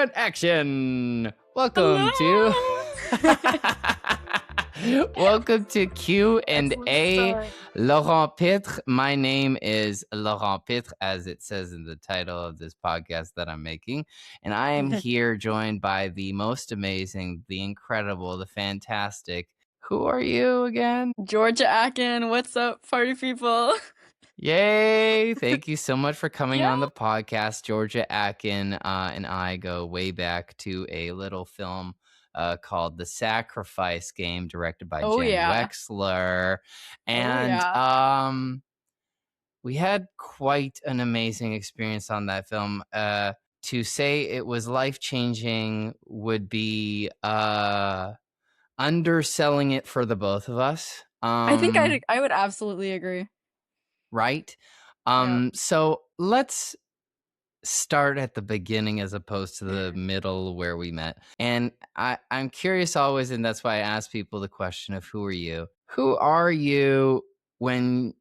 and action. Hello. Welcome to Q and Excellent A. start. Laurent Pitre. My name is Laurent Pitre, as it says in the title of this podcast that I'm making, and I am here joined by the most amazing, the incredible, the fantastic. Who are you again? Georgia Acken, what's up, party people? Yay! Thank you so much for coming Yeah. on the podcast. Georgia Acken and I go way back to a little film called The Sacrifice Game, directed by Oh Jen yeah. Wexler. Oh And yeah. we had quite an amazing experience on that film. To say it was life-changing would be underselling it for the both of us. I think I would absolutely agree. Right? Yeah. So let's start at the beginning as opposed to the middle where we met. And I'm curious always, and that's why I ask people the question of who are you? Who are you when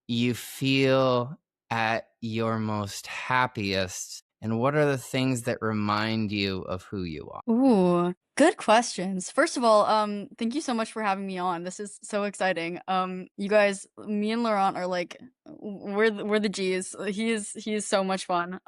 you feel at your most happiest? And what are the things that remind you of who you are? Ooh, good questions. First of all, thank you so much for having me on. This is so exciting. You guys, me and Laurent are like, we're the G's. He is so much fun.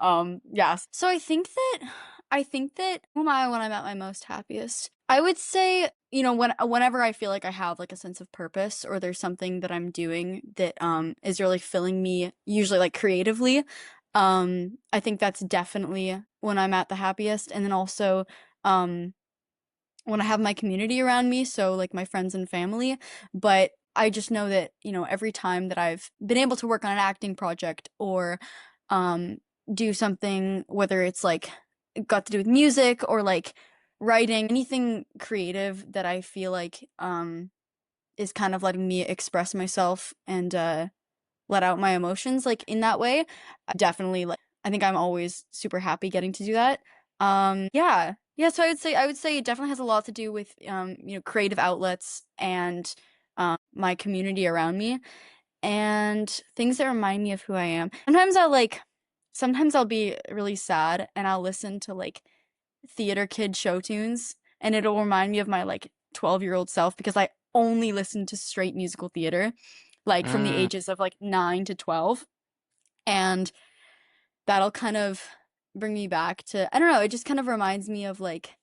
Yes. So I think that who am I when I'm at my most happiest? I would say, whenever I feel like I have like a sense of purpose or there's something that I'm doing that is really filling me, usually like creatively. I think that's definitely when I'm at the happiest. And then also, um, when I have my community around me, so like my friends and family. But I just know that, every time that I've been able to work on an acting project or um, do something, whether it's like got to do with music or like writing, anything creative that I feel like is kind of letting me express myself and let out my emotions like in that way. Definitely like I think I'm always super happy getting to do that. Yeah. Yeah, so I would say it definitely has a lot to do with creative outlets and my community around me and things that remind me of who I am. Sometimes I'll be really sad and I'll listen to like theater kid show tunes and it'll remind me of my like 12-year-old self because I only listen to straight musical theater like from the Mm, ages of like 9 to 12 and that'll kind of bring me back to I don't know, it just kind of reminds me of like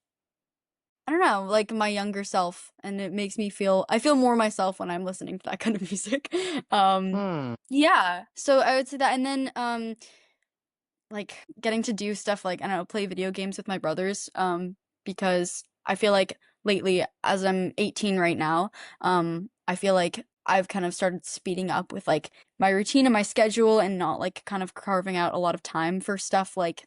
I don't know, like my younger self and it makes me feel I feel more myself when I'm listening to that kind of music. Um hmm. yeah, so I would say that and then like getting to do stuff like I don't know, play video games with my brothers because I feel like lately as I'm 18 right now, I feel like I've kind of started speeding up with like my routine and my schedule and not like kind of carving out a lot of time for stuff like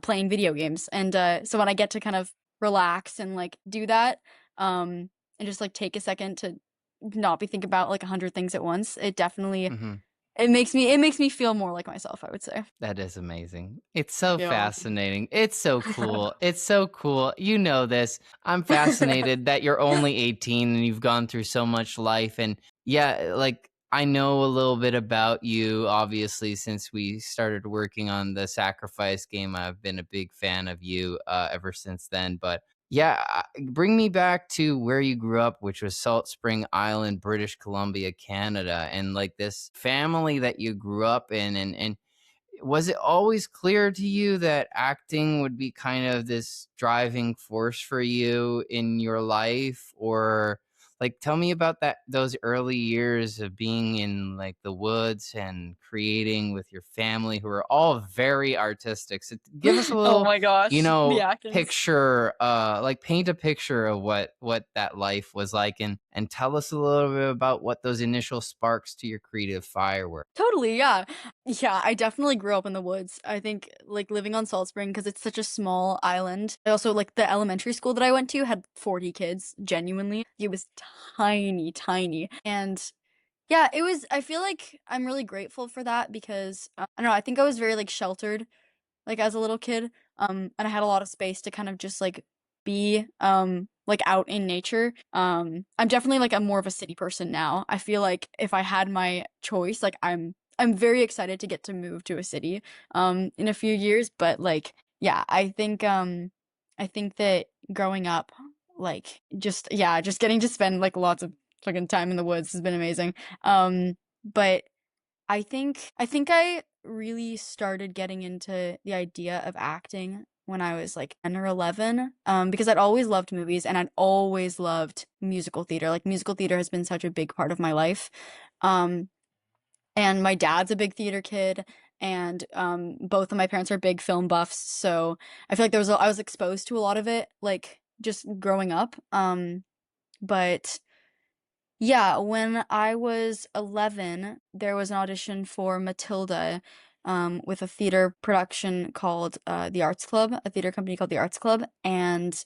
playing video games. And so when I get to kind of relax and like do that and just like take a second to not be thinking about like 100 things at once, it definitely Hmm. it makes me feel more like myself, I would say. That is amazing. It's so Yeah. fascinating. It's so cool. It's so cool. You know this. I'm fascinated that you're only 18 and you've gone through so much life. And yeah, like I know a little bit about you, obviously, since we started working on the Sacrifice game. I've been a big fan of you ever since then. But yeah, bring me back to where you grew up, which was Salt Spring Island, British Columbia, Canada, and like this family that you grew up in. And was it always clear to you that acting would be kind of this driving force for you in your life? Or like tell me about those early years of being in like the woods and creating with your family who are all very artistic. So give us a Oh little, my gosh, the Atkins. picture, like paint a picture of what that life was like, and tell us a little bit about what those initial sparks to your creative fire were. Totally, yeah. Yeah, I definitely grew up in the woods. I think like living on Salt Spring because it's such a small island. I also like the elementary school that I went to had 40 kids, genuinely. It was tiny, tiny. And yeah, I feel like I'm really grateful for that because I don't know, I think I was very like sheltered like as a little kid. And I had a lot of space to kind of just like be like out in nature. I'm definitely like I'm more of a city person now. I feel like if I had my choice, like I'm very excited to get to move to a city in a few years, but like yeah, I think that growing up, like, just getting to spend, like, lots of fucking time in the woods has been amazing. But I think I really started getting into the idea of acting when I was, like, 10 or 11, because I'd always loved movies and I'd always loved musical theater. Like, musical theater has been such a big part of my life. Um and my dad's a big theater kid, and, both of my parents are big film buffs, so I feel like I was exposed to a lot of it, like, just growing up, but yeah, when I was 11, there was an audition for Matilda, with a theater production called, The Arts Club, a theater company called The Arts Club, and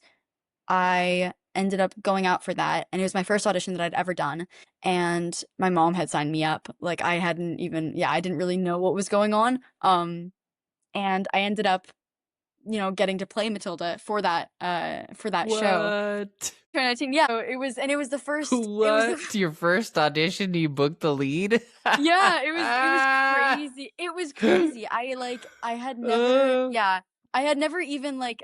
I ended up going out for that, and it was my first audition that I'd ever done, and my mom had signed me up. Like, I hadn't even yeah, I didn't really know what was going on, and I ended up, getting to play Matilda for that show. What? 2019, yeah, so it was the first it was the What? Your first audition, you booked the lead? Yeah, it was crazy. It was crazy. I had never Uh, yeah, I had never even, like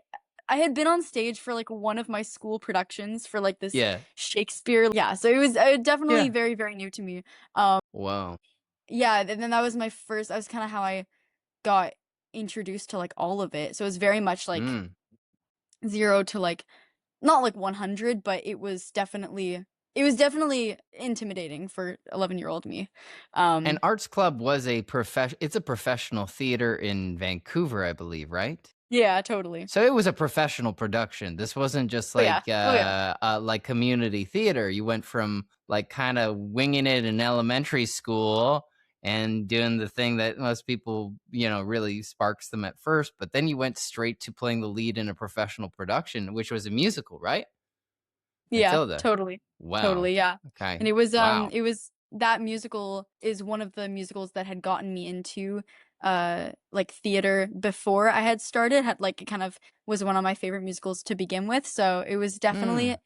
I had been on stage for, like, one of my school productions for, like, this yeah. Shakespeare yeah, so it was, definitely Yeah. very, very new to me. Wow. Yeah, and then that was my first that was kinda how I got introduced to, like, all of it, so it was very much, like, Mm. 0 to, like not, like, 100, but it was definitely intimidating for 11-year-old me. And Um Arts Club was it's a professional theater in Vancouver, I believe, right? Yeah, totally. So it was a professional production. This wasn't just Oh, yeah. Oh, yeah. like community theater. You went from like kind of winging it in elementary school and doing the thing that most people, really sparks them at first, but then you went straight to playing the lead in a professional production, which was a musical, right? Yeah, Matilda. totally. Wow. Totally, yeah. And Okay. Wow. it was that musical is one of the musicals that had gotten me into, like, theater before I had started, had, like, it kind of was one of my favorite musicals to begin with, so Mm. it was definitely a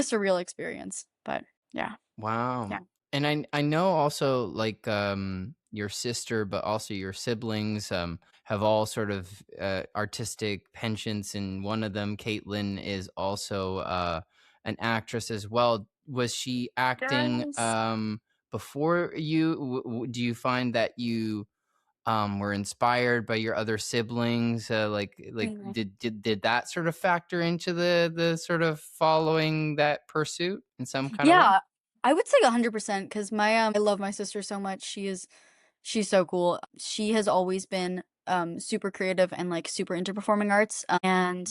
surreal experience, but yeah, Wow. yeah. And I know also like your sister but also your siblings have all sort of artistic penchants, and one of them, Caitlin, is also an actress as well. Was she acting Yes. before you? Do you find that you were inspired by your other siblings? Like Mhm. did that sort of factor into the sort of following that pursuit in some kind of way? Yeah, I would say 100% 'cause I love my sister so much, she's so cool. She has always been, super creative and, like, super into performing arts, and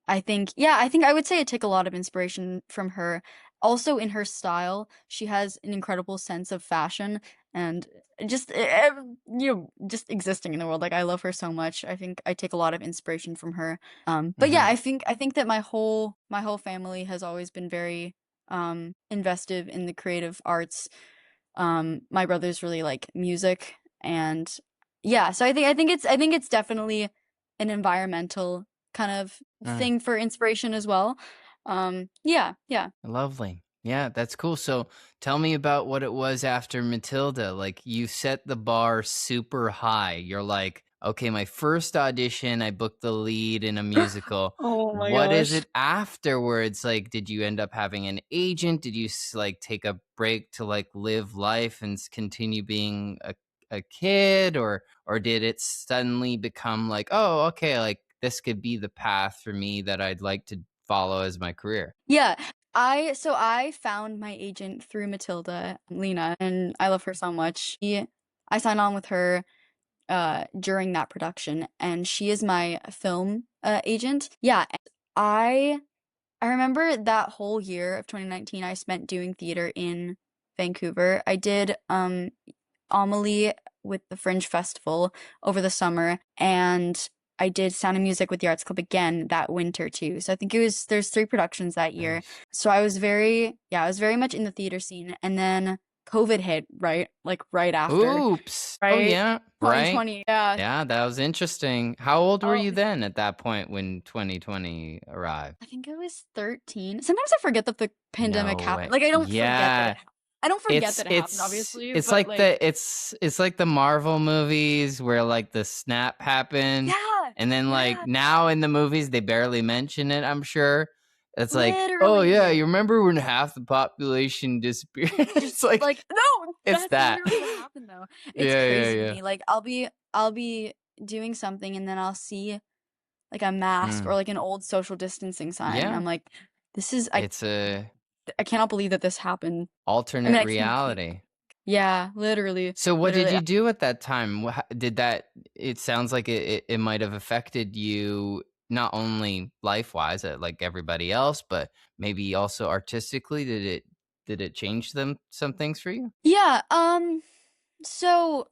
I think I would say I take a lot of inspiration from her. Also in her style, she has an incredible sense of fashion and just, just existing in the world. Like, I love her so much. I think I take a lot of inspiration from her. But yeah, Hmm. I think that my whole family has always been very, invested in the creative arts. My brothers really like music and yeah, so I think it's definitely an environmental kind of thing for inspiration as well. Yeah, yeah. Lovely. Yeah, that's cool. So tell me about what it was after Matilda. Like you set the bar super high. You're like, okay, my first audition, I booked the lead in a musical. Oh my What is gosh. it afterwards? Like, did you end up having an agent? Did you like take a break to like live life and continue being a kid, or did it suddenly become like, oh, okay, like this could be the path for me that I'd like to follow as my career? Yeah, I found my agent through Matilda, Lena, and I love her so much. I signed on with her during that production, and she is my film agent. Yeah, and I remember that whole year of 2019 I spent doing theater in Vancouver. I did Amelie with the Fringe Festival over the summer, and I did Sound of Music with the Arts Club again that winter too. So I think there's 3 productions that year. Nice. So I was very much in the theater scene, and then COVID hit, right? Like, right after, Oops. Oh, right? yeah. Right. 2020, yeah. Yeah, that was interesting. How old were Oh, you then at that point when 2020 arrived? I think I was 13. Sometimes I forget that the pandemic No happened. way. Like, I don't forget that it Yeah. happened. I don't forget It's that it happened, it's obviously, it's but, like like it's like the Marvel movies where, like, the snap happened, yeah, and then, like, yeah, now in the movies, they barely mention it, I'm sure. It's like, "Oh, yeah, literally. you remember when half the population disappeared?" Just It's like, like no, it's that's that. literally what happened, though. It's Yeah, yeah, crazy to yeah. me, like, I'll be doing something, and then I'll see, like, a mask or, Mm. like, an old social distancing sign, and Yeah, I'm like, "This is it's a I cannot believe that this happened." I alternate mean, I can't reality. yeah, literally, So what did literally. you do at that time? Did that it sounds like it might have affected you not only life-wise, like everybody else, but maybe also artistically. Did it change some things for you? Yeah, so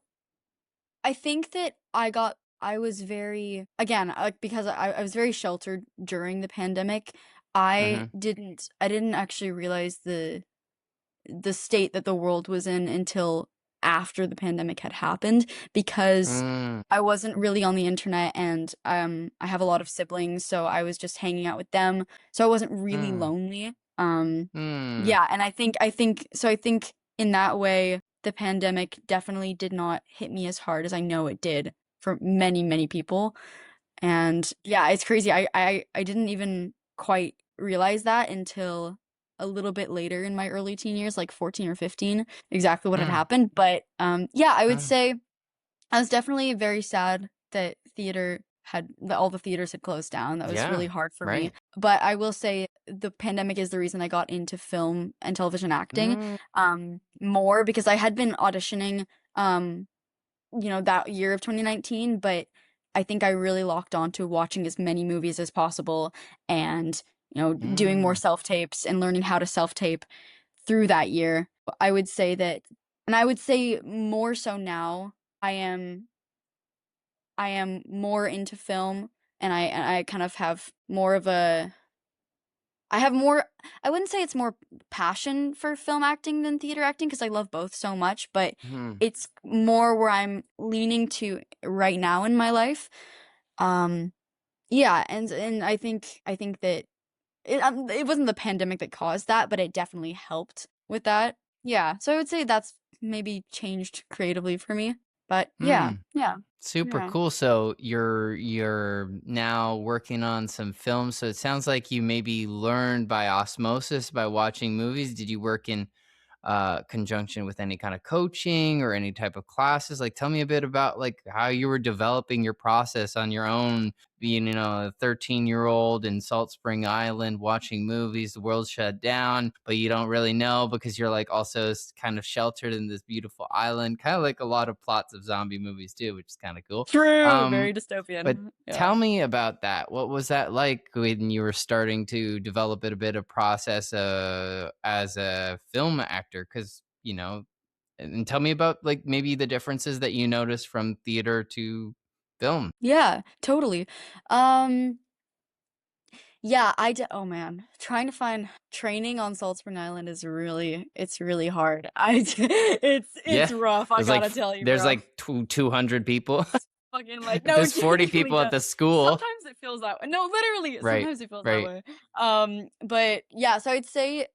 I think that I was very again, like, because I was very sheltered during the pandemic, Mhm. I didn't actually realize the state that the world was in until after the pandemic had happened because Mm. I wasn't really on the internet and, I have a lot of siblings, so I was just hanging out with them, so I wasn't really Mm. lonely, Mm. yeah, and I think in that way, the pandemic definitely did not hit me as hard as I know it did for many, many people, and yeah, it's crazy. I didn't even quite realize that until a little bit later in my early teen years, like 14 or 15, exactly what had Mm. happened. But yeah, I would Mm. say I was definitely very sad that all the theaters had closed down. That was really Yeah. hard for me. Right. But I will say the pandemic is the reason I got into film and television acting Mm. more because I had been auditioning um that year of 2019, but I think I really locked on to watching as many movies as possible and, doing more Mm. self-tapes and learning how to self-tape through that year. I would say that and I would say more so now, I am I am more into film and I kind of have more of a I have more I wouldn't say it's more passion for film acting than theater acting because I love both so much, but Mm. it's more where I'm leaning to right now in my life. Um, yeah, and I think that it wasn't the pandemic that caused that, but it definitely helped with that. Yeah, so I would say that's maybe changed creatively for me. But yeah, Mm. yeah, Super yeah. cool. So you're now working on some films. So it sounds like you maybe learned by osmosis by watching movies. Did you work in conjunction with any kind of coaching or any type of classes? Like, tell me a bit about like how you were developing your process on your own, being a 13-year-old in Salt Spring Island watching movies. The world shut down, but you don't really know because you're like also kind of sheltered in this beautiful island, kind of like a lot of plots of zombie movies too, which is kind of cool. True, Um, very but dystopian. Yeah. tell me about that. What was that like when you were starting to develop a bit of process as a film actor? Because, and tell me about like maybe the differences that you noticed from theater to film. Yeah, totally. Um Yeah, oh man, trying to find training on Salt Spring Island is it's really hard. Yeah. It's rough, I gotta tell you, There's bro. like 200 people. Fucking like If no, there's 40 genuinely people at though. the school. Sometimes it feels that way. No, literally, Right. sometimes it feels that Right. way. But yeah, so I'd say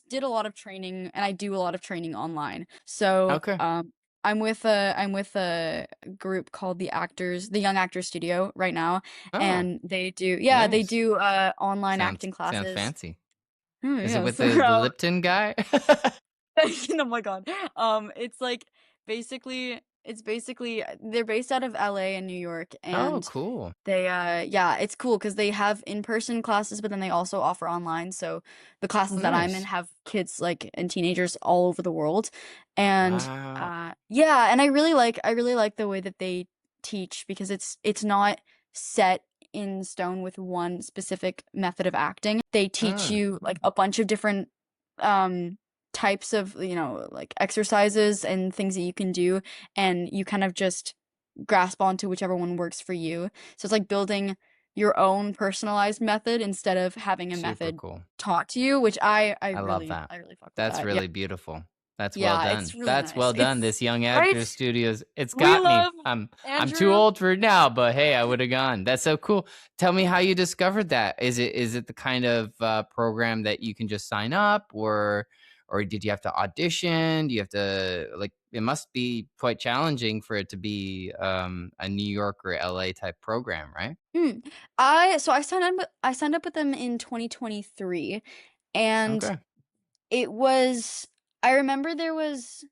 did a lot of training and I do a lot of training online. So, Okay. I'm with a group called the Young Actors Studio right now, Oh, and they nice. do online Sounds acting sounds classes. fancy. Oh, Is it yeah, with so, the Lipton guy? oh my god. It's like it's basically they're based out of LA and New York, Oh, and cool. yeah, it's cool because they have in-person classes, but then they also offer online. So the Oh, classes that I'm in nice. have kids like and teenagers all over the world. And Wow. yeah, and I really like the way that they teach because it's not set in stone with one specific method of acting. They teach Ah, you like a bunch of different um types of, like exercises and things that you can do, and you kind of just grasp onto whichever one works for you. So it's like building your own personalized method instead of having a super method cool. taught to you, which I love that. I really fuck with That's that. Yeah. really beautiful. That's well Yeah, it's done. really That's nice. well done. It's This Young right? Actors Studios. It's We got me. love I'm too Andrew. old for it now, but hey, I would have gone. That's so cool. Tell me how you discovered that. Is it the kind of program that you can just sign up, or did you have to audition? Do you have to like? It must be quite challenging for it to be a New York or LA type program, right? Mm. I signed up with them in 2023, and Okay. it was I remember there was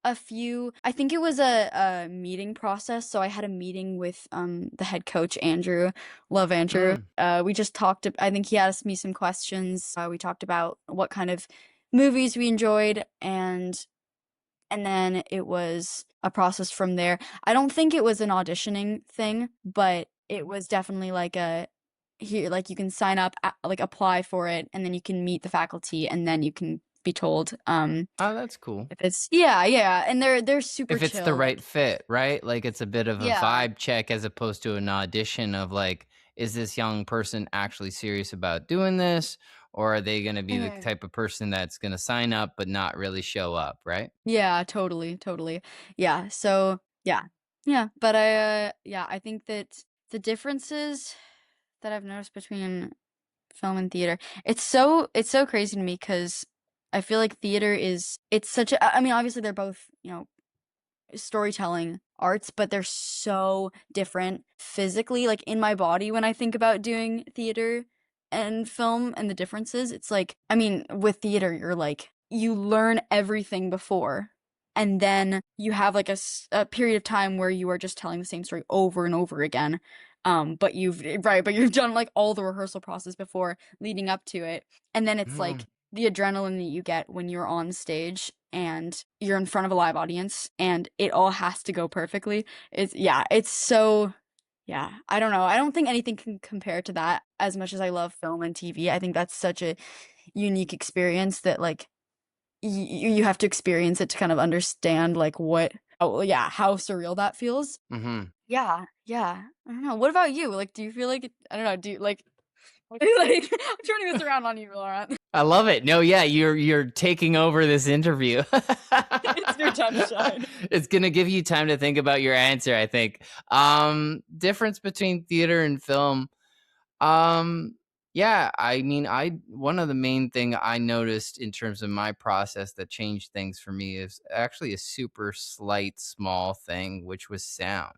a few I think it was a meeting process, so I had a meeting with, the head coach, Andrew. Love Andrew. Mm. We just talked ab I think he asked me some questions. We talked about what kind of movies we enjoyed, and then it was a process from there. I don't think it was an auditioning thing, but it was definitely like a here, like, you can sign up, like, apply for it, and then you can meet the faculty, and then you can be told, Oh, that's cool. if it's yeah, yeah, and they're super If it's the chill, right like fit, right? Like, it's a bit of a yeah. vibe check as opposed to an audition of, like, is this young person actually serious about doing this? Or are they gonna be the Mhm. type of person that's gonna sign up but not really show up, right? Yeah, totally, totally. Yeah, so yeah. Yeah, but yeah, I think that the differences that I've noticed between film and theater, it's so crazy to me because I feel like theater is it's such a I mean, obviously, they're both, storytelling arts, but they're so different physically, like, in my body when I think about doing theater and film and the differences. It's like I mean, with theater, you're like you learn everything before, and then you have, like, a period of time where you are just telling the same story over and over again, but you've done, like, all the rehearsal process before leading up to it, and then it's, Mm, like, the adrenaline that you get when you're on stage and you're in front of a live audience and it all has to go perfectly. It's so yeah, I don't know. I don't think anything can compare to that as much as I love film and TV. I think that's such a unique experience that like you have to experience it to kind of understand like what oh yeah, how surreal that feels. mhm. Yeah, yeah. I don't know. What about you? Like, do you feel like I don't know, do you like like I'm turning this around on you, Laurent. I love it. No, yeah, you're taking over this interview. It's your time to shine. It's gonna give you time to think about your answer, I think. Difference between theater and film. Um, yeah, I mean, I one of the main thing I noticed in terms of my process that changed things for me is actually a super slight small thing, which was sound,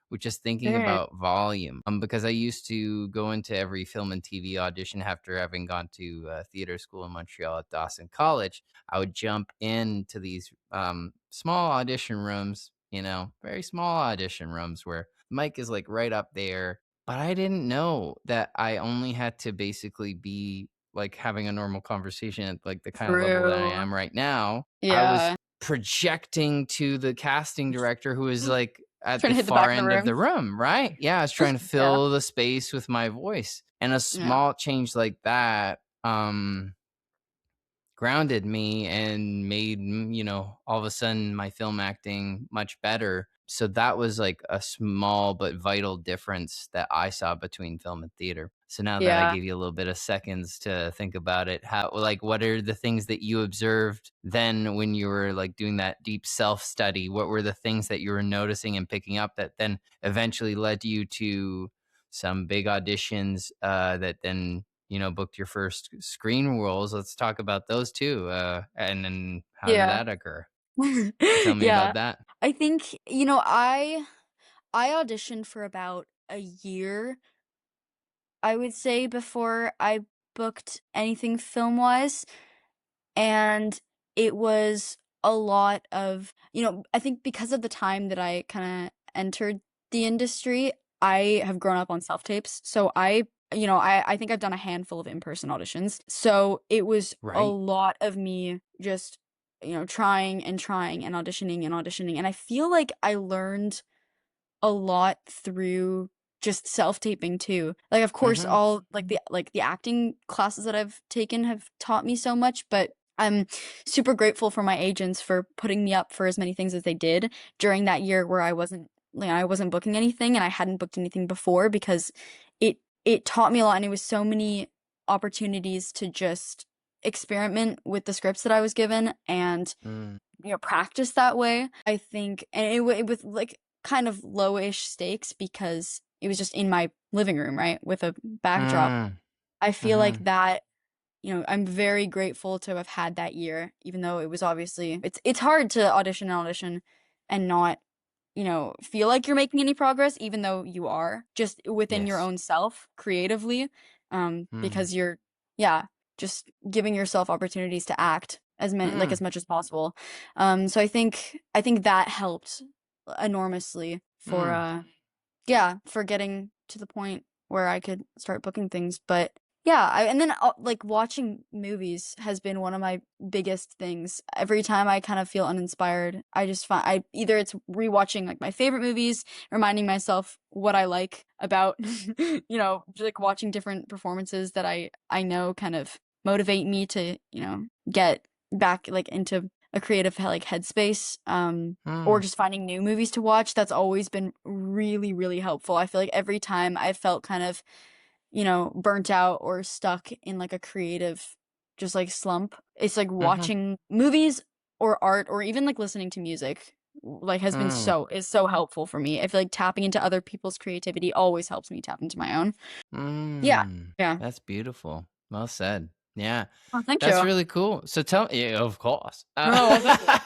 which is thinking Mm. about volume. Because I used to go into every film and TV audition after having gone to theater school in Montreal at Dawson College. I would jump into these small audition rooms, very small audition rooms where mic is like right up there, but I didn't know that I only had to basically be, like, having a normal conversation at, like, the kind of level that I True. am right now. I was Yeah. projecting to the casting director who is, like, at Trying the to hit the back far of the end of room. the room, right? Yeah, I was trying to Yeah. fill the space with my voice, and a Yeah. small change like that, grounded me and made all of a sudden my film acting much better. So that was like a small but vital difference that I saw between film and theater. So now that I Yeah. gave you a little bit of seconds to think about it, how, like, what are the things that you observed then when you were like doing that deep self study? What were the things that you were noticing and picking up that then eventually led you to some big auditions that then booked your first screen roles? Let's talk about those too. And then how did Yeah. that occur? Tell me Yeah. about that. I think, I auditioned for about a year, I would say, before I booked anything film-wise, and it was a lot of I think because of the time that I kinda entered the industry, I have grown up on self-tapes, so I think I've done a handful of in-person auditions, so it was a Right. lot of me just, trying and trying and auditioning, and I feel like I learned a lot through just self-taping too. Like, of course, Mm-hmm. all the acting classes that I've taken have taught me so much, but I'm super grateful for my agents for putting me up for as many things as they did during that year where I wasn't booking anything and I hadn't booked anything before because it taught me a lot and it was so many opportunities to just experiment with the scripts that I was given and Mm. practice that way. I think and it with, like, kind of low-ish stakes because it was just in my living room, right, with a backdrop. Mm. I feel like Mm-hmm. that, I'm very grateful to have had that year, even though it was obviously it's hard to audition and not, feel like you're making any progress, even though you are, just within your Yes. own self creatively, Mm. because you're, yeah, just giving yourself opportunities to act Mm. as much as possible. So I think that helped enormously for Mm. yeah, for getting to the point where I could start booking things, but yeah, and then, like, watching movies has been one of my biggest things. Every time I kind of feel uninspired, I just find either it's rewatching, like, my favorite movies, reminding myself what I like about, just, like, watching different performances that I know kind of motivate me to, get back, like, into a creative, like, headspace, or Mm. just finding new movies to watch. That's always been really, really helpful. I feel like every time I felt kind of, burnt out or stuck in, like, a creative just, like, slump, it's like Mhm. watching movies or art or even, like, listening to music, like, has been Mm. is so helpful for me. I feel like tapping into other people's creativity always helps me tap into my own. Yeah. Mm. Yeah. That's beautiful. Well said. Yeah. Oh, thank That's you. really cool. So tell yeah, of course. Oh, well, thank you.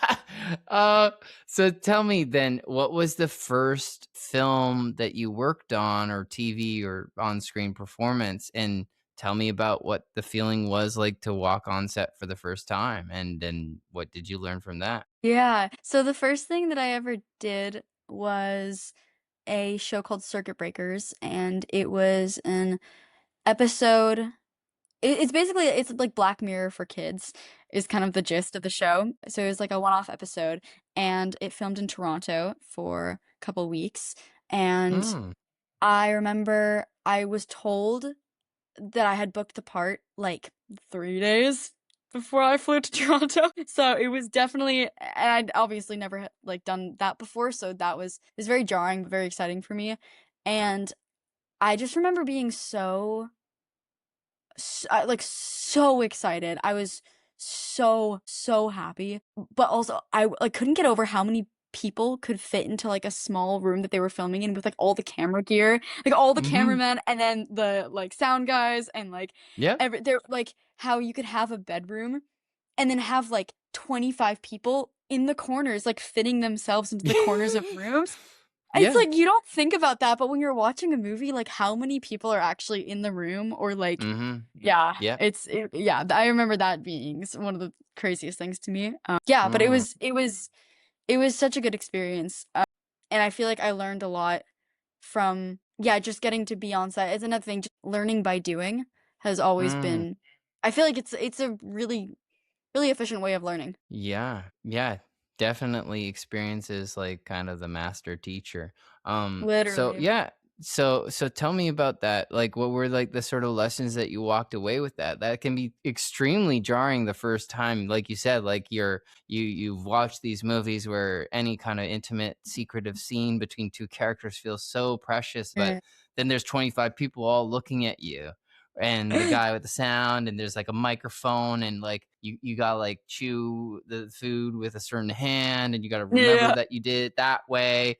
Uh, so tell me then, what was the first film that you worked on or TV or on-screen performance? And tell me about what the feeling was like to walk on set for the first time, and then what did you learn from that? Yeah. So the first thing that I ever did was a show called Circuit Breakers, and it was an episode. It's basically it's like Black Mirror for kids is kind of the gist of the show. So it was like a one-off episode, and it filmed in Toronto for a couple weeks. And Mm. I remember I was told that I had booked the part like 3 days before I flew to Toronto. So it was definitely, and I'd obviously never like done that before. So that was very jarring, but very exciting for me. And I just remember being like so excited. I was so happy, but also I like couldn't get over how many people could fit into like a small room that they were filming in with like all the camera gear, like all the Mhm. cameramen and then the like sound guys and like Yeah. they're like how you could have a bedroom and then have like 25 people in the corners like fitting themselves into the corners of rooms. It's Yeah. like you don't think about that, but when you're watching a movie, like how many people are actually in the room or like Mhm. yeah, Yeah. yeah, I remember that being one of the craziest things to me. Yeah, but it Mm. was it was such a good experience. And I feel like I learned a lot from yeah, just getting to be on set. It's another thing, just learning by doing has always Mm. been I feel like it's a really efficient way of learning. Yeah, yeah, definitely experiences like kind of the master teacher. So Literally. yeah, so tell me about that. Like, what were like the sort of lessons that you walked away with that? That can be extremely jarring the first time, like you said, like you've watched these movies where any kind of intimate, secretive scene between two characters feels so precious, but Mm. then there's 25 people all looking at you and the guy with the sound and there's like a microphone and like you gotta like chew the food with a certain hand and you gotta remember Yeah. that you did it that way.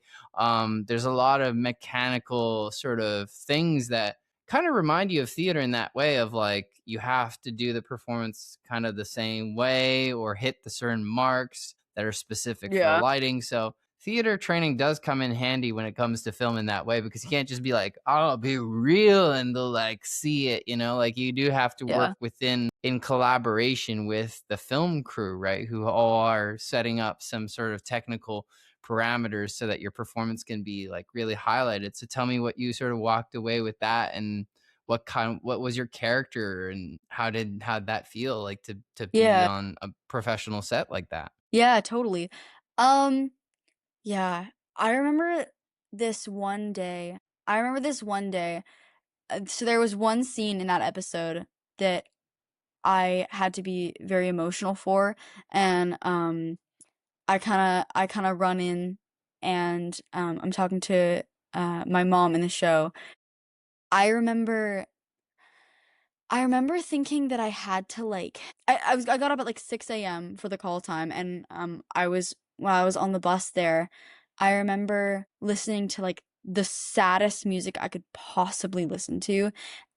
There's a lot of mechanical sort of things that kind of remind you of theater in that way of like you have to do the performance kind of the same way or hit the certain marks that are specific for Yeah. lighting. So theater training does come in handy when it comes to film in that way because you can't just be like, "Oh, be real," and they'll like see it, like you do have to work Yeah. within in collaboration with the film crew, right? Who all are setting up some sort of technical parameters so that your performance can be like really highlighted. So tell me what you sort of walked away with that and what was your character and how'd that feel like to be Yeah. on a professional set like that? Yeah, totally. Um, yeah, I remember this one day. I remember this one day. So there was one scene in that episode that I had to be very emotional for, and I kind of run in, and I'm talking to my mom in the show. I remember I remember thinking that I had to like I got up at like 6 a.m. for the call time and I was while I was on the bus there, I remember listening to like the saddest music I could possibly listen to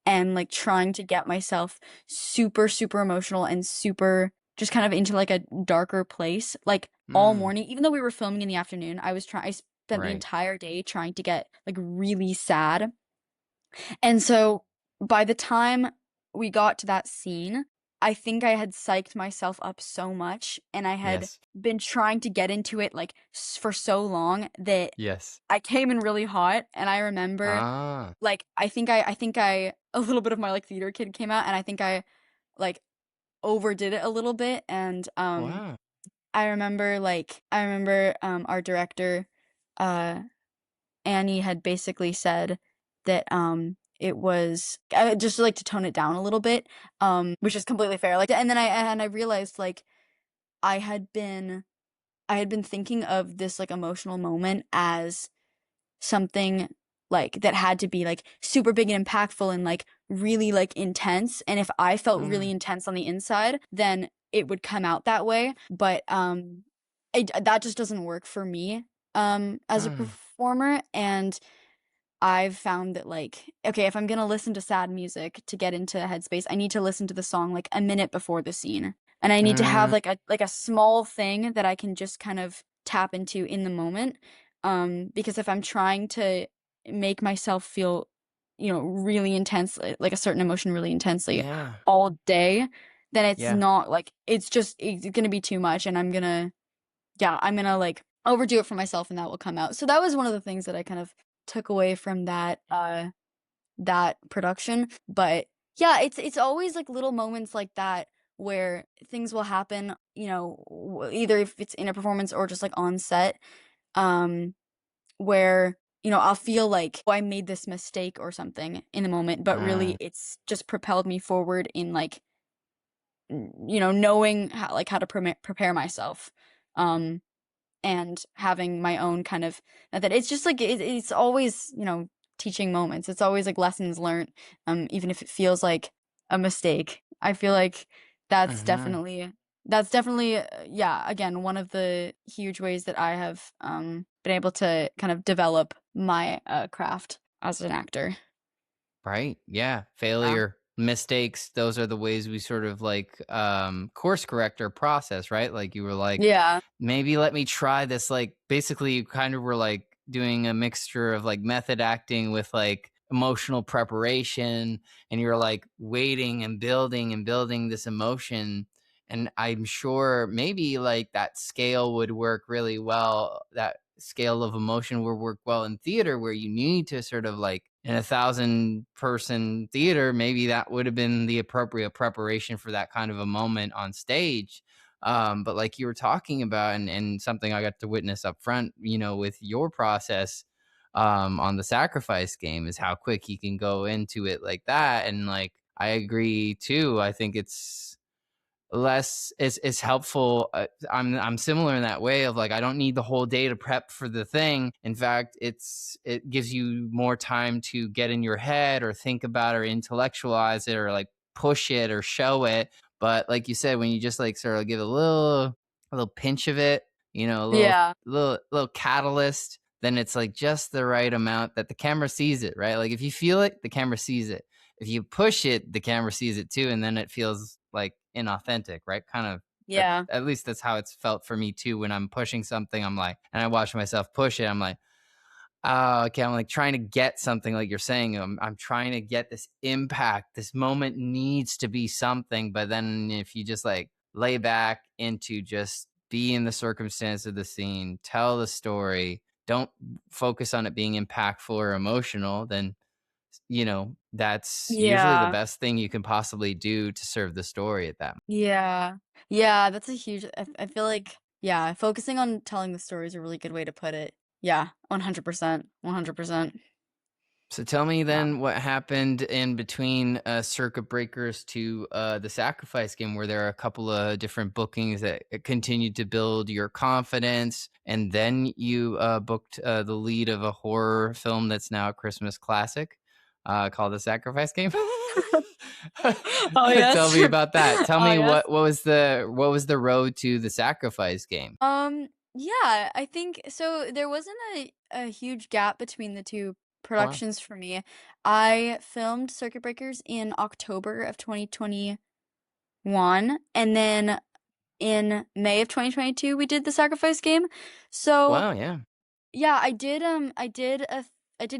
and, like, trying to get myself super, super emotional and super just kind of into, like, a darker place, like, all Mm, morning. Even though we were filming in the afternoon, I spent the right. entire day trying to get, like, really sad, and so by the time we got to that scene, I think I had psyched myself up so much, and I had Yes. been trying to get into it, like, for so long that Yes. I came in really hot, and I remember, Ah. like, I think I a little bit of my, like, theater kid came out, and I think I, like, overdid it a little bit, and, Wow. our director, uh Annie had basically said that, it was just, like, to tone it down a little bit, which is completely fair, like, and I realized, like, I had been I had been thinking of this, like, emotional moment as something, like, that had to be, like, super big and impactful and, like, really, like, intense, and if I felt really Mm, intense on the inside, then it would come out that way, but, that just doesn't work for me, as a ah, performer, and I've found that, like, okay, if I'm gonna listen to sad music to get into a headspace, I need to listen to the song, like, a minute before the scene, and I need to have, mm, like, a small thing that I can just kind of tap into in the moment, because if I'm trying to make myself feel, really intense, like, a certain emotion really intensely yeah. all day, then it's Yeah. not, like it's gonna be too much, and I'm gonna, like, overdo it for myself, and that will come out. So that was one of the things that I kind of took away from that production, but, yeah, it's always, like, little moments like that where things will happen, either if it's in a performance or just, like, on set, um, where, I'll feel like, "Oh, I made this mistake or something in the moment," but Mm, really it's just propelled me forward in, like, knowing how to prepare myself, um and having my own kind of method. It's just like it's always, teaching moments. It's always like lessons learned, even if it feels like a mistake. I feel like that's mhm. definitely that's definitely yeah, again, one of the huge ways that I have been able to kind of develop my craft as an actor. Right. Yeah. Yeah. Failure, mistakes, those are the ways we sort of like course correct our process, right? Like you were like, Yeah. maybe let me try this. Like basically you kind of were like doing a mixture of like method acting with like emotional preparation and you're like waiting and building this emotion. And I'm sure maybe like that scale would work really well. That scale of emotion would work well in theater where you need to sort of like in 1,000 person theater, maybe that would have been the appropriate preparation for that kind of a moment on stage. But like you were talking about, and something I got to witness up front, with your process on the sacrifice game is how quick he can go into it like that. And like, I agree too. I think it's helpful. I'm similar in that way of like I don't need the whole day to prep for the thing. In fact, it gives you more time to get in your head or think about or intellectualize it or like push it or show it. But like you said, when you just like sort of give a little pinch of it, a little Yeah. little catalyst, then it's like just the right amount that the camera sees it, right? Like if you feel it, the camera sees it. If you push it, the camera sees it too, and then it feels like inauthentic, right? Kind of that, Yeah. at least that's how it's felt for me too. When I'm pushing something, I'm like, and I watch myself push it, I'm like, oh, okay. I'm like trying to get something, like you're saying. I'm trying to get this impact. This moment needs to be something. But then if you just like lay back into just be in the circumstance of the scene, tell the story, don't focus on it being impactful or emotional, then that's usually the Yeah. best thing you can possibly do to serve the story at that. Yeah. Yeah, that's a huge I feel like yeah, focusing on telling the story is a really good way to put it. Yeah, 100%, 100%. So tell me Yeah. then what happened in between Circuit Breakers to the Sacrifice game, where there are a couple of different bookings that continued to build your confidence, and then you booked the lead of a horror film that's now a Christmas classic called The Sacrifice Game. Oh, Tell yes. me about that. Tell Oh, me yes. what was the road to the Sacrifice game? Yeah, I think so there wasn't a huge gap between the 2 Oh, wow. productions for me. I filmed Circuit Breakers in October of 2021, and then in May of 2022 we did the Sacrifice Game. So Wow, yeah. yeah, I did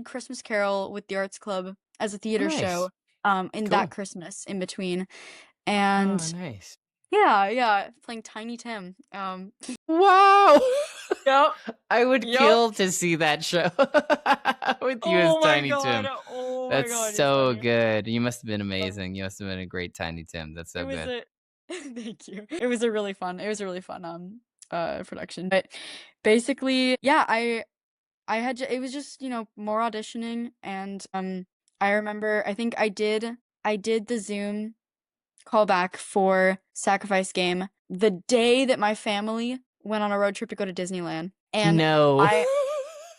Christmas Carol with the Arts Club as a Oh, theater show, nice. in that Cool. Christmas in between. Oh, And nice. yeah, yeah, playing Tiny Tim. Wow! Yep, I would yep. kill to see that show with you as Oh my Tiny god, Tim. oh my That's god, you're so funny. good. You must have been Um, amazing. You must have been a great Tiny Tim. That's it so was good. a thank you. It was a really fun, production. But basically, yeah, I had it was just, more auditioning, and, I remember I did the Zoom callback for Sacrifice Game the day that my family went on a road trip to go to Disneyland, and No. I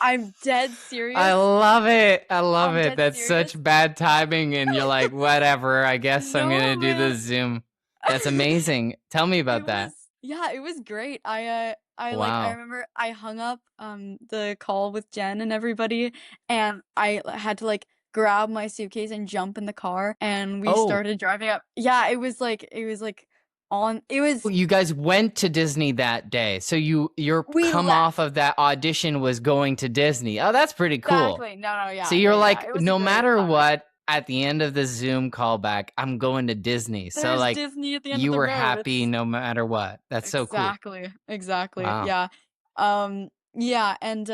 I'm dead I serious. love it. I love I'm it. dead That's serious. such bad timing. And you're like, whatever. I guess I'm going to No, do the man. Zoom. That's amazing. Tell me It about was that. yeah, it was great. I Wow. remember I hung up, the call with Jen and everybody, and I had to, like, grab my suitcase and jump in the car, and we Oh, started driving up. Yeah, it was you guys went to Disney that day. So your we come off left. of that audition was going to Disney. Oh, that's pretty cool. Exactly. No, no, So yeah, you're yeah, yeah. like, It was a no great matter time. what, at the end of the Zoom callback, I'm going to Disney. So There's like Disney at the end of you the were road. happy It's no matter what. That's so cool. exactly, exactly. Wow. Yeah. Yeah, and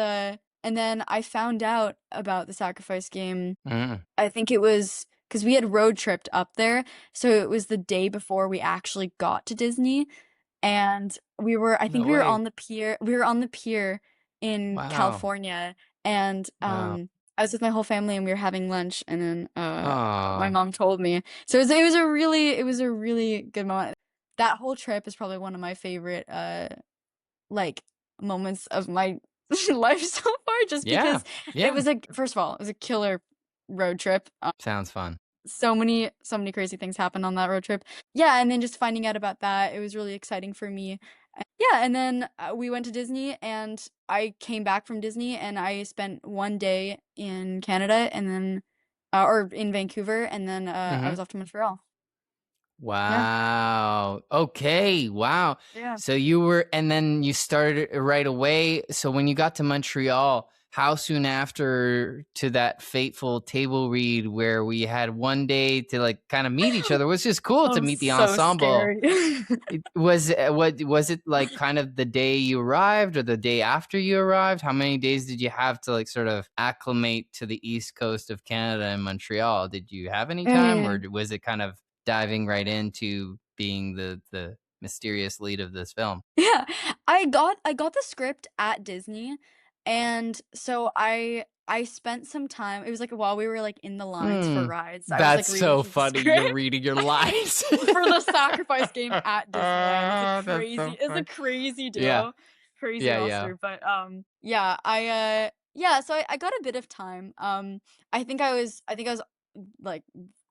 then I found out about the Sacrifice Game. Mm, I think it was because we had road tripped up there, so it was the day before we actually got to Disney, and I think no way. we were on the pier in Wow. California, and, Wow. I was with my whole family, and we were having lunch, and then, my Oh, mom told me. So it was a really good moment. That whole trip is probably one of my favorite, like, moments of my life so far, just yeah. because Yeah. first of all, it was a killer road trip. Sounds fun. So many crazy things happened on that road trip. Yeah, and then just finding out about that, it was really exciting for me. Yeah, and then, we went to Disney, and I came back from Disney, and I spent 1 day in Canada, and then or in Vancouver, and then, I Hmm. was off to Montreal. Yeah. Wow. Okay. Wow. Yeah. So you were, and then you started right away. So when you got to Montreal, how soon after to that fateful table read where we had 1 day to like kind of meet each other, was just cool to I'm meet the so ensemble. scared. What was it like kind of the day you arrived or the day after you arrived? How many days did you have to like sort of acclimate to the east coast of Canada and Montreal? Did you have any time or Mm. was it kind of diving right into being the mysterious lead of this film? Yeah, I got the script at Disney, and so I spent some time it was, like, while we were, like, in the lines for Hmm. rides, I was, like, That's reading so through the funny. You're script reading your lines. for the Sacrifice Game at Disneyland. That's so It's a funny. crazy Yeah. duo, crazy Yeah. Yeah. roster, but, yeah, so I got a bit of time. I think I was, like,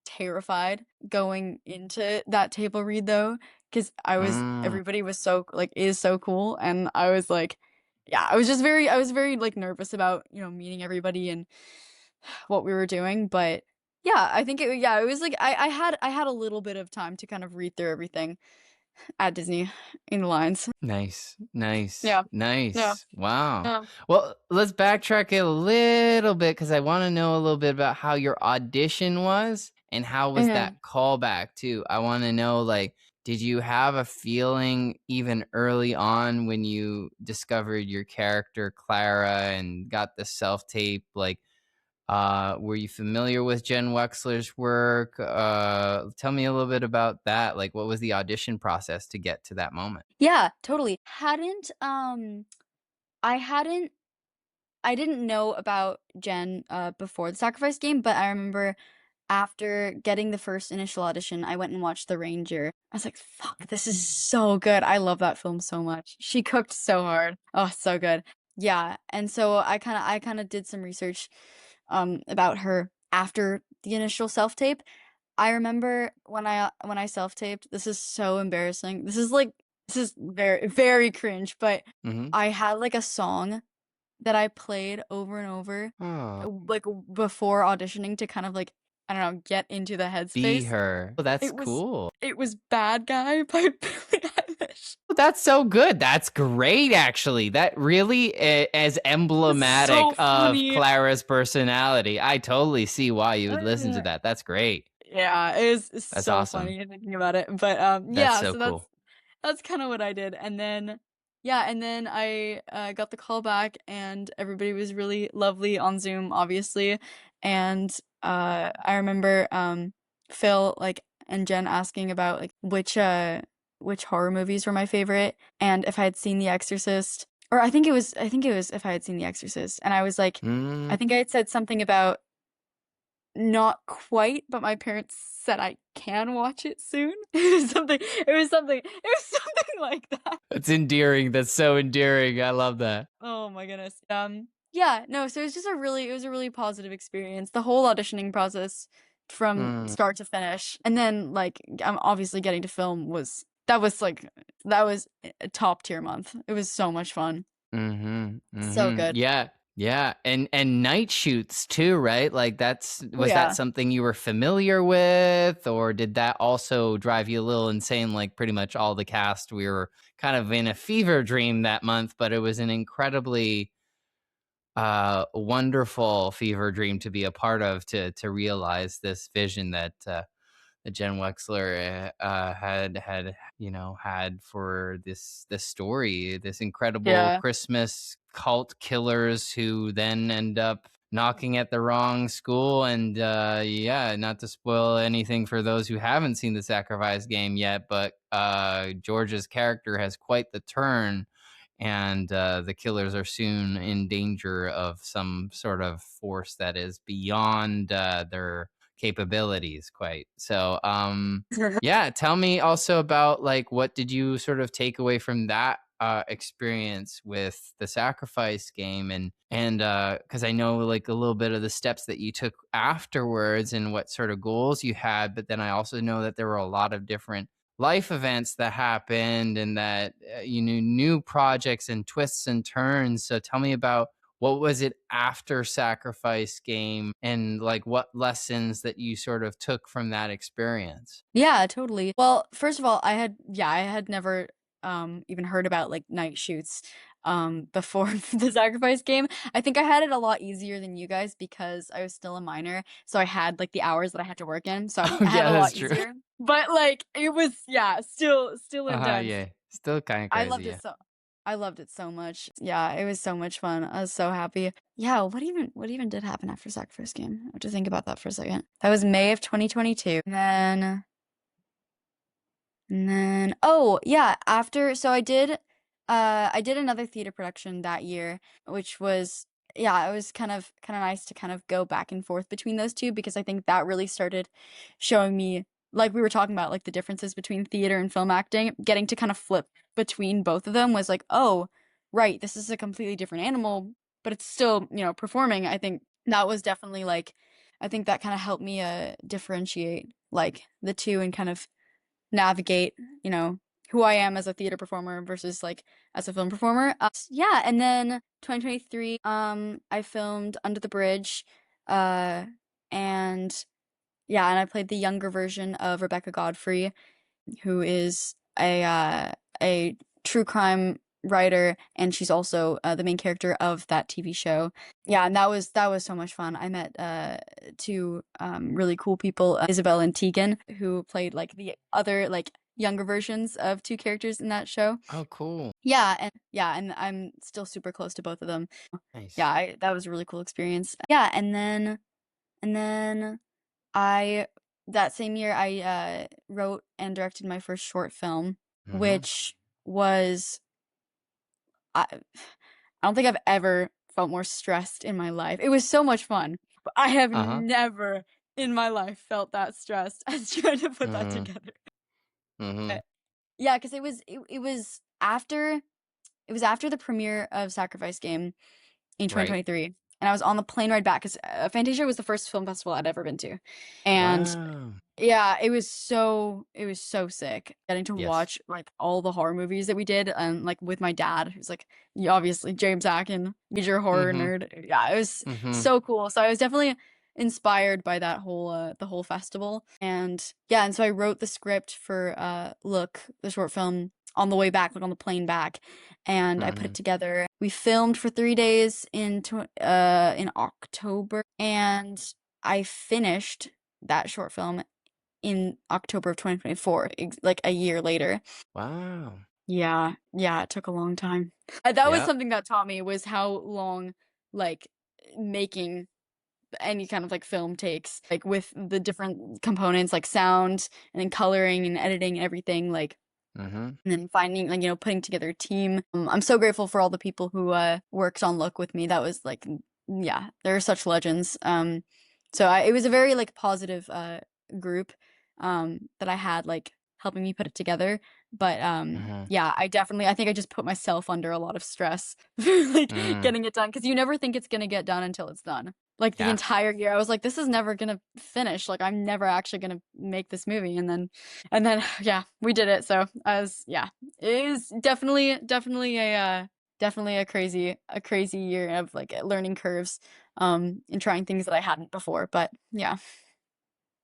terrified going into that table read, though, because Mm, everybody was so like, is so cool, and I was like yeah, I was very, like, nervous about, meeting everybody and what we were doing, but yeah, it was like I had a little bit of time to kind of read through everything at Disney in the lines. nice. Nice. Yeah. Yeah. Nice. Wow. Yeah. Well, let's backtrack a little bit because I want to know a little bit about how your audition was and how was that Mhm. callback too. I want to know like did you have a feeling even early on when you discovered your character Clara and got the self tape like were you familiar with Jen Wexler's work? Tell me a little bit about that. Like, what was the audition process to get to that moment? Yeah, totally. I hadn't I didn't know about Jen, before the Sacrifice Game, but I remember after getting the first initial audition, I went and watched The Ranger. I was like, "Fuck, this is so good." I love that film so much. She cooked so hard. Oh, so good. Yeah, and so I kinda did some research, about her after the initial self-tape. I remember when I self-taped, this is so embarrassing. This is very, very cringe, but Hmm. I had, like, a song that I played over and over, Oh, like, before auditioning to kind of, like, I don't know, get into the be headspace. her. Oh, that's It was cool. it was Bad Guy by Billie Eilish. Oh, that's so good. That's great, actually. That really is It's emblematic so of funny. Clara's personality. I totally see why you would listen to that. That's great. Yeah, it was it's That's so awesome. funny thinking about it, but, That's yeah, so so cool. that's kinda what I did, and then yeah, and then I, got the call back, and everybody was really lovely on Zoom, obviously, and, I remember, Phil, like, and Jen asking about, like, which horror movies were my favorite, and if I had seen The Exorcist, or I think it was if I had seen The Exorcist, and I was like Mm. I think I had said something about not quite, but my parents said I can watch it soon. It was something like that. That's endearing. That's so endearing. I love that. Oh my goodness. Yeah, no, so it was a really positive experience. The whole auditioning process from Mm. start to finish. And then like obviously getting to film was a top tier month. It was so much fun. Mhm, So mhm. good. Yeah, yeah, and night shoots too, right? Like, Oh was that yeah. something you were familiar with, or did that also drive you a little insane? Like, pretty much all the cast, we were kind of in a fever dream that month, but it was an incredibly, wonderful fever dream to be a part of, to realize this vision that Jen Wexler had had for this story, this incredible Yeah. Christmas cult killers who then end up knocking at the wrong school. And yeah, not to spoil anything for those who haven't seen the Sacrifice Game yet, but George's character has quite the turn, and the killers are soon in danger of some sort of force that is beyond their capabilities quite. So yeah, tell me also about, like, what did you sort of take away from that experience with the Sacrifice Game, and because I know, like, a little bit of the steps that you took afterwards and what sort of goals you had, but then I also know that there were a lot of different life events that happened, and that you knew new projects and twists and turns. So tell me about, what was it after Sacrifice Game, and, like, what lessons that you sort of took from that experience? Yeah, totally. Well, first of all, I had never even heard about like night shoots before the sacrifice game. I think I had it a lot easier than you guys because I was still a minor, so I had like the hours that I had to work in, so Oh I had yeah, a that's lot true. easier. But like it was yeah, still intense. Yeah, still kind of I crazy. loved Yeah. it so I loved it so much. Yeah, it was so much fun. I was so happy. Yeah, what even did happen after sacrifice game? I have to think about that for a second. That was May of 2022. And then oh, yeah, after so I did another theater production that year, which was yeah, it was kind of nice to kind of go back and forth between those 2 because I think that really started showing me like we were talking about, like, the differences between theater and film acting, getting to kind of flip between both of them was like, "Oh, right, this is a completely different animal, but it's still, performing." I think that was definitely, like I think that kinda helped me, differentiate, like, the 2 and kind of navigate, you know, who I am as a theater performer versus like as a film performer. Yeah, and then 2023, I filmed Under the Bridge, uh, and yeah, and I played the younger version of Rebecca Godfrey, who is a true crime writer, and she's also the main character of that TV show. Yeah, and that was so much fun. I met 2 really cool people, Isabel and Tegan, who played like the other like younger versions of 2 characters in that show. Oh, cool. Yeah, and I'm still super close to both of them. Yeah, Nice. that was a really cool experience. Yeah, and then I that same year, I, wrote and directed my first short film, Mm-hmm. which was I I don't think I've ever felt more stressed in my life. It was so much fun, but I have Uh-huh. never in my life felt that stressed as trying to put that Mm-hmm. together. Mm-hmm. But yeah, 'cause it was after the premiere of Sacrifice Game in Right. 2023. and I was on the plane ride back because Fantasia was the first film festival I'd ever been to, and Wow. yeah, it was so sick getting to Yes. watch like all the horror movies that we did, and like with my dad, who's like obviously James Acken, major horror Mm-hmm. nerd. Yeah, it was Mm-hmm. so cool. So I was definitely inspired by that whole the whole festival, and yeah, and so I wrote the script for Look, the short film, on the way back, like on the plane back, and I put Mm-hmm. it together. We filmed for 3 days in October, and I finished that short film in October of 2024, like a year later. Wow. Yeah, yeah, it took a long time. That was Yep. something that taught me, was how long, like, making any kind of like film takes, like with the different components, like sound and then coloring and editing and everything, like, Mm-hmm. and then finding, like, putting together a team. I'm so grateful for all the people who worked on Look with me. That was like, yeah, they're such legends. It was a very like positive group that I had, like, helping me put it together. But Mm-hmm. yeah, I think I just put myself under a lot of stress for like Mm. getting it done, because you never think it's gonna get done until it's done. Like the Yeah. entire year, I was like, this is never gonna finish. Like I'm never actually gonna make this movie, and then yeah, we did it. So yeah, it is definitely a crazy year of like learning curves, and trying things that I hadn't before. But yeah.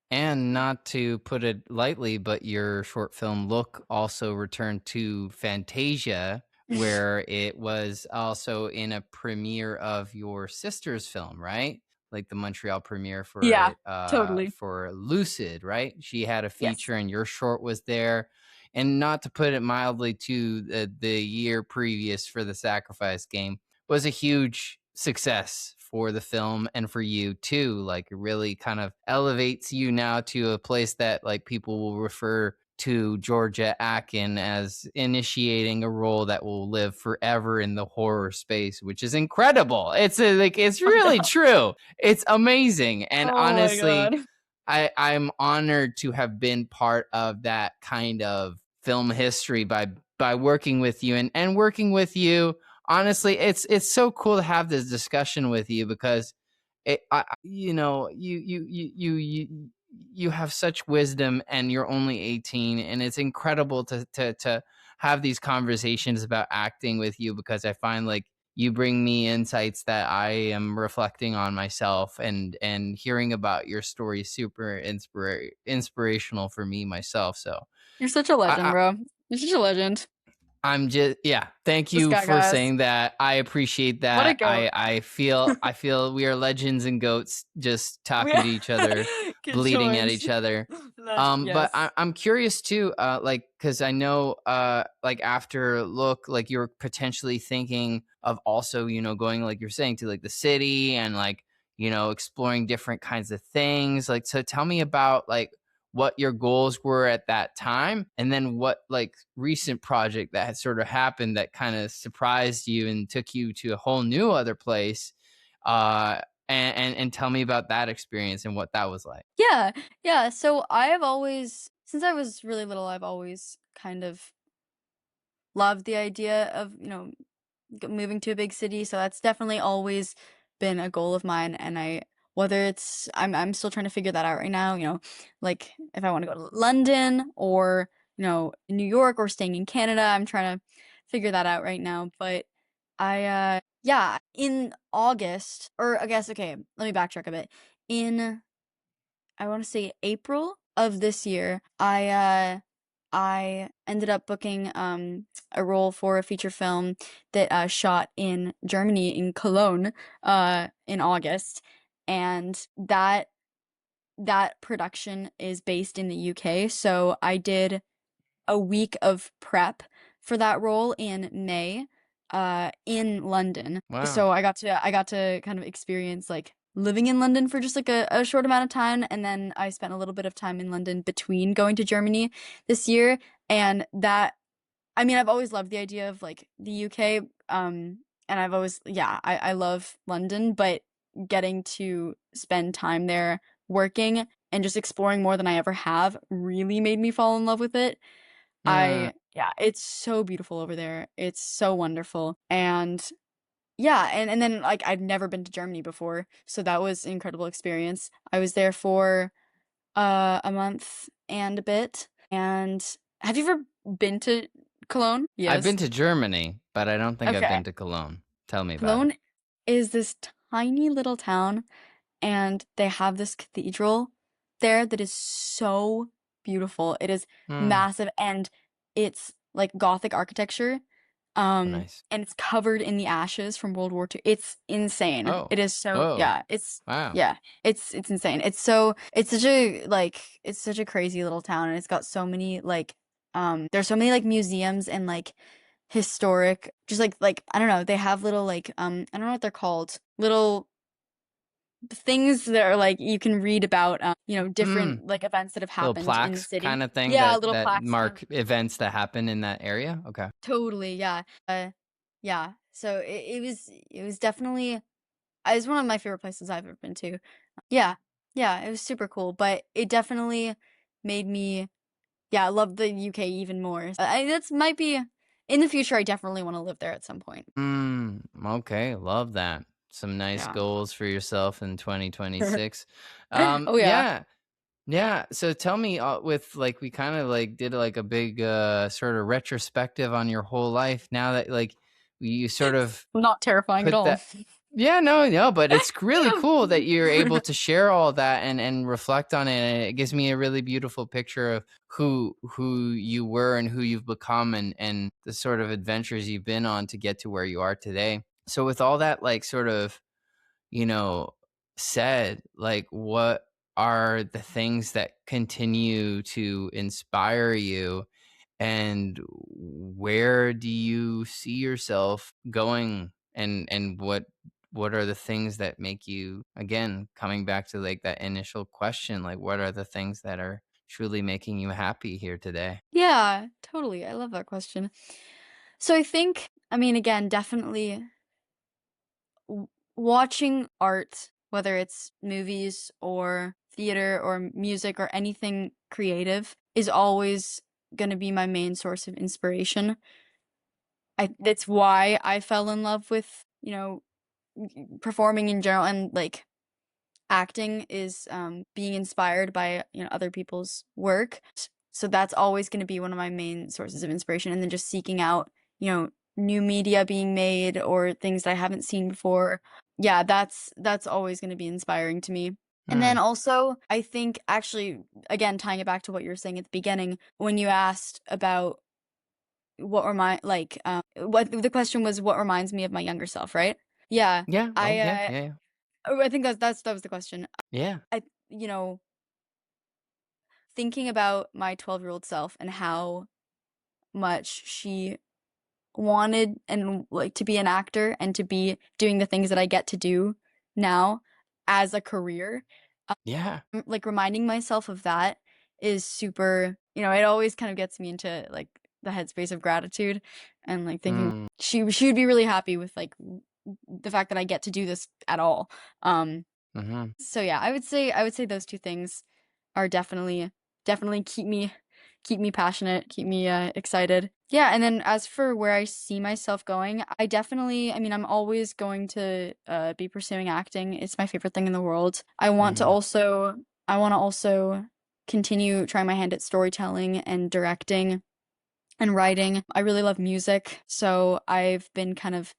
And not to put it lightly, but your short film Look also returned to Fantasia, where it was also in a premiere of your sister's film, right? Like the Montreal premiere for Yeah, it, totally. for Lucid, right? She had a Yes. feature and your short was there. And not to put it mildly, to the year previous for the Sacrifice game was a huge success for the film and for you too. Like it really kind of elevates you now to a place that like people will refer to Georgia Acken as initiating a role that will live forever in the horror space, which is incredible. It's I really know. true. It's amazing. And Oh my honestly, God. I'm honored to have been part of that kind of film history by working with you and working with you. Honestly, it's so cool to have this discussion with you because you know, you have such wisdom and you're only 18, and it's incredible to have these conversations about acting with you because I find like you bring me insights that I am reflecting on myself, and hearing about your story is super inspirational for me myself. So You're such a legend, I, bro. You're such a legend. I'm just, yeah, thank This you guy, for guys. saying that. I appreciate What a that. goat. I feel we are legends and goats just We talking to each other, Good bleeding at choice. each other. But Yes. I'm curious too, like, because I know, like after Look, like you're potentially thinking of also, going like you're saying to like the city and like, exploring different kinds of things. Like, so tell me about like what your goals were at that time, and then what like recent project that had sort of happened that kind of surprised you and took you to a whole new other place. And tell me about that experience and what that was like. Yeah. Yeah. So I've always, since I was really little, I've always kind of loved the idea of, moving to a big city. So that's definitely always been a goal of mine. And whether I'm still trying to figure that out right now, like if I want to go to London or, New York, or staying in Canada. I'm trying to figure that out right now. But yeah, in August, or I guess, okay, let me backtrack a bit. In, I want to say April of this year, I ended up booking a role for a feature film that shot in Germany, in Cologne, in August, and that production is based in the UK. So I did a week of prep for that role in May, in London. Wow. So I got to kind of experience like living in London for just like a short amount of time, and then I spent a little bit of time in London between going to Germany this year. And that, I mean, I've always loved the idea of like the UK, and I've always, yeah, I love London, but getting to spend time there working and just exploring more than I ever have really made me fall in love with it. Uh, Yeah, it's so beautiful over there. It's so wonderful. And yeah, and then, like, I've never been to Germany before, so that was an incredible experience. I was there for, a month and a bit, and have you ever been to Cologne? I've Yes. been to Germany, but I don't think I've Okay. been to Cologne. Tell me about it. Cologne is this tiny little town, and they have this cathedral there that is so beautiful. It is Hmm. massive, and it's like Gothic architecture, Oh, nice. and it's covered in the ashes from World War II. It's insane. Oh, It is so whoa. yeah, it's Wow. yeah, it's insane. It's such a it's such a crazy little town, and it's got so many there's so many like museums and like historic just I don't know, they have little I don't know what they're called. Little things that are like you can read about Hmm. different like events that have Little happened in the plaques city. kind of thing Yeah, that little plaques kind of mark events that happen in that area. Okay. totally, yeah. Yeah. So it was definitely it's one of my favorite places I've ever been to. Yeah. Yeah, it was super cool, but it definitely made me yeah, I love the UK even more. That's might be in the future I definitely want to live there at some point. Mm, okay, love that. Some nice Yeah. goals for yourself in 2026. Oh yeah. Yeah. Yeah. So tell me, with like we kind of like did like a big sort of retrospective on your whole life. Now that like you sort of Not terrifying at put all. that. Yeah, no, no, but it's really cool that you're able to share all that and reflect on it. And it gives me a really beautiful picture of who you were and who you've become and the sort of adventures you've been on to get to where you are today. So with all that like sort of, you know, said, like what are the things that continue to inspire you and where do you see yourself going and what are the things that make you, again, coming back to like that initial question, like what are the things that are truly making you happy here today? Yeah, totally. I love that question. So I think, I mean, again, definitely watching art, whether it's movies or theater or music or anything creative, is always going to be my main source of inspiration. That's why I fell in love with, performing in general and like acting is being inspired by other people's work. So that's always going to be one of my main sources of inspiration, and then just seeking out new media being made or things that I haven't seen before. Yeah, that's always going to be inspiring to me. And then Hmm. also, I think actually, again, tying it back to what you were saying at the beginning, when you asked about what remind what the question was, what reminds me of my younger self, right? Yeah, Yeah. Oh, I yeah, yeah, yeah. I think that was the question. Yeah. I thinking about my 12-year-old self and how much she wanted and like to be an actor and to be doing the things that I get to do now as a career. Yeah. Like reminding myself of that is super, it always kind of gets me into like the headspace of gratitude and like thinking Mm, she would be really happy with like the fact that I get to do this at all. hmm. So yeah, I would say those two things are definitely keep me passionate, keep me excited. Yeah, and then as for where I see myself going, I mean, I'm always going to be pursuing acting. It's my favorite thing in the world. Hmm. I want to also continue trying my hand at storytelling and directing and writing. I really love music, so I've been kind of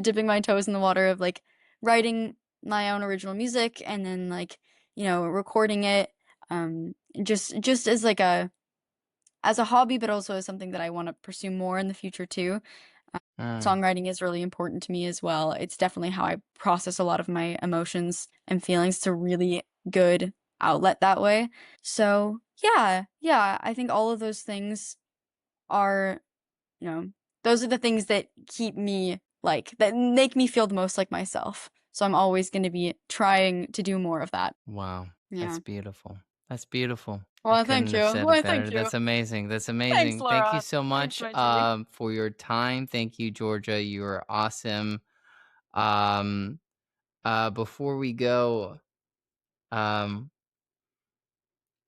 dipping my toes in the water of like writing my own original music and then like recording it just as like a hobby, but also as something that I want to pursue more in the future too. Mm, Songwriting is really important to me as well. It's definitely how I process a lot of my emotions and feelings. It's a really good outlet that way. So yeah, I think all of those things are you know, those are the things that keep me that make me feel the most like myself. So I'm always going to be trying to do more of that. wow. That's Yeah. beautiful. That's beautiful. I Well, thank couldn't have you. said it Well, better. thank you. That's amazing. That's Thanks, amazing. Thank you Laura. so Thanks, much my G. for your time. Thank you, Georgia. You are awesome. Um, before we go, um,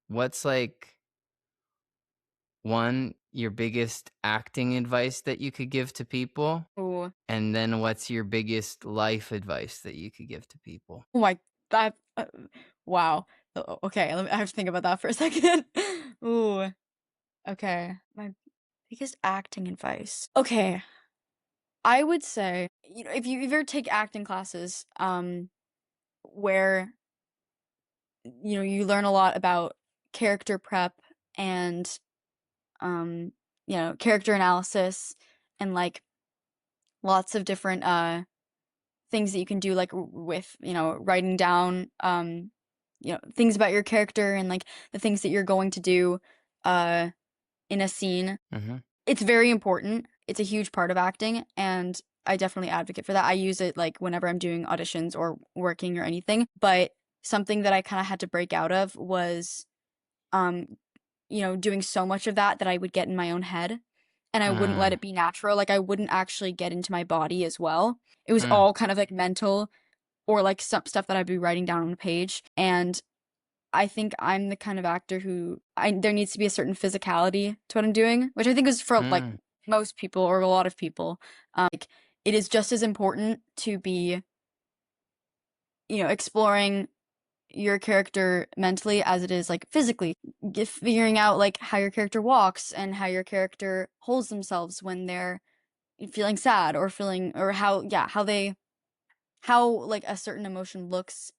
what's like one your biggest acting advice that you could give to people? Ooh. And then what's your biggest life advice that you could give to people? Oh my that wow. Okay, I have to think about that for a second. Ooh, okay. My biggest acting advice. Okay, I would say, if you ever take acting classes, where, you learn a lot about character prep and, um, character analysis and, like, lots of different, things that you can do, like, with, writing down, things about your character and, like, the things that you're going to do, uh, in a scene. Mhm. It's very important. It's a huge part of acting, and I definitely advocate for that. I use it, like, whenever I'm doing auditions or working or anything, but something that I kinda had to break out of was, um, doing so much of that I would get in my own head, and I wouldn't let Mm, it be natural, like, I wouldn't actually get into my body as well. It was mm, all kind of, like, mental or, like, some stuff that I'd be writing down on a page, and I think I'm the kind of actor who there needs to be a certain physicality to what I'm doing, which I think is for, like, mm, most people or a lot of people. Like, it is just as important to be, exploring your character mentally as it is, like, physically. Figuring out, like, how your character walks and how your character holds themselves when they're feeling sad or feeling or how yeah, how, like, a certain emotion looks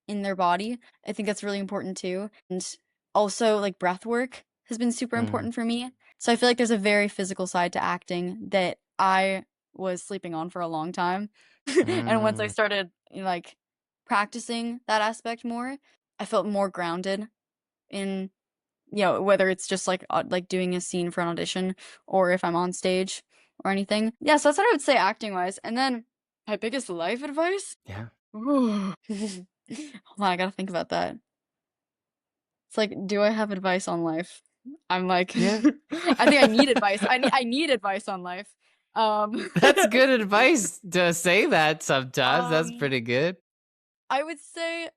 in their body. I think that's really important too. And also, like, breath work has been super mm, important for me. So I feel like there's a very physical side to acting that I was sleeping on for a long time. And once I mm, started, like, practicing that aspect more, I felt more grounded in, whether it's just like doing a scene for an audition or if I'm on stage or anything. Yeah, so that's what I would say acting wise. And then my biggest life advice? yeah, Ooh. Hold on, I gotta think about that. It's like, do I have advice on life? I'm like, yeah. I think I need advice. I need advice on life. Um, That's good advice to say that sometimes. That's um, pretty good. I would say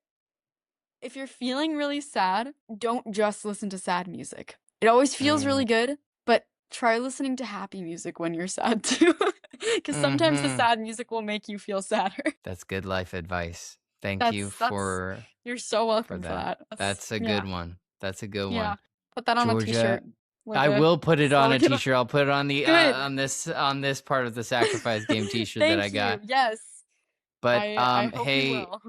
if you're feeling really sad, don't just listen to sad music. It always feels Mm, really good, but try listening to happy music when you're sad too. Because sometimes the mhm. sad music will make you feel sadder. That's good life advice. Thank you That's you're so for welcome for that. that. That's That's a yeah, good one. That's a good yeah. one. Put that on a Georgia, t-shirt. Like I a will put it on a slogan. t-shirt. I'll put it on the Good. on this part of the sacrifice game t-shirt that I Thank you. got. Yes. But I hope you hey, will.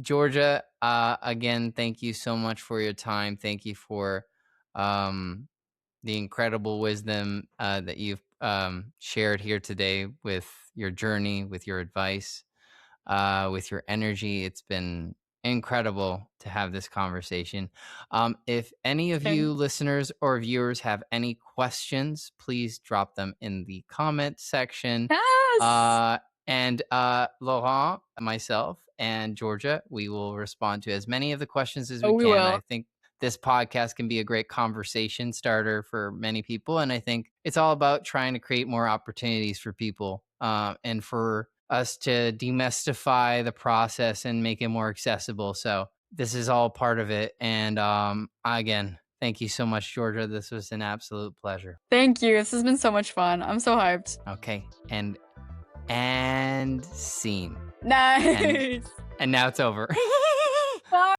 Georgia, again, thank you so much for your time. Thank you for um the incredible wisdom that you've shared here today with your journey, with your advice, with your energy. It's been incredible to have this conversation. If any of Same. you listeners or viewers have any questions, please drop them in the comment section. Yes. Uh, and Laurent, myself, and Georgia, we will respond to as many of the questions as Oh, we we can. I will. think this podcast can be a great conversation starter for many people. And I think it's all about trying to create more opportunities for people and for us to demystify the process and make it more accessible. So this is all part of it. And again, thank you so much, Georgia. This was an absolute pleasure. Thank you. This has been so much fun. I'm so hyped. Okay. And scene. And Nice. and now it's over. Bye.